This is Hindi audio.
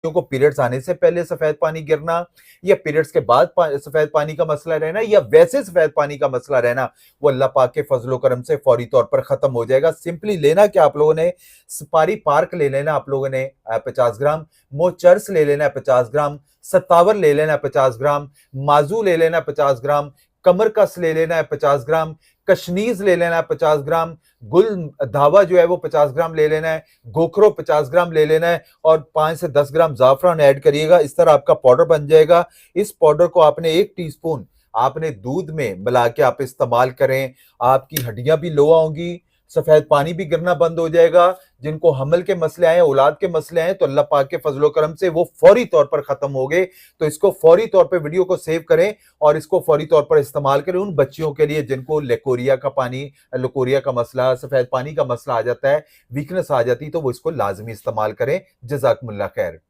को पीरियड्स आने से पहले सफेद पानी गिरना, या पीरियड्स के बाद सफेद पानी का मसला रहना, या वैसे सफेद पानी का मसला रहना, वो अल्लाह पाक के फजलो करम से फौरी तौर पर खत्म हो जाएगा। सिंपली लेना क्या आप लोगों ने, सपारी पार्क ले लेना आप लोगों ने 50 ग्राम, मोचर्स ले लेना 50 ग्राम, सत्तावर ले लेना 50 ग्राम, माजू ले लेना 50 ग्राम, कमर कस ले लेना है 50 ग्राम, कशनीज ले लेना है 50 ग्राम, गुल धावा जो है वो 50 ग्राम ले लेना है, गोखरो 50 ग्राम ले लेना है, और 5 से 10 ग्राम जाफरान ऐड करिएगा। इस तरह आपका पाउडर बन जाएगा। इस पाउडर को आपने 1 टीस्पून आपने दूध में मिला के आप इस्तेमाल करें, आपकी हड्डियां भी लोआ होंगी, सफेद पानी भी गिरना बंद हो जाएगा। जिनको हमल के मसले आए, औलाद के मसले आए, तो अल्लाह पाक के फजलो करम से वो फौरी तौर पर खत्म हो गए। तो इसको फौरी तौर पर वीडियो को सेव करें और इसको फौरी तौर पर इस्तेमाल करें उन बच्चियों के लिए जिनको लेकोरिया का पानी, लेकोरिया का मसला, सफेद पानी का मसला आ जाता है, वीकनेस आ जाती है, तो वो इसको लाजमी इस्तेमाल करें। जजाकुमुल्लाह खैर।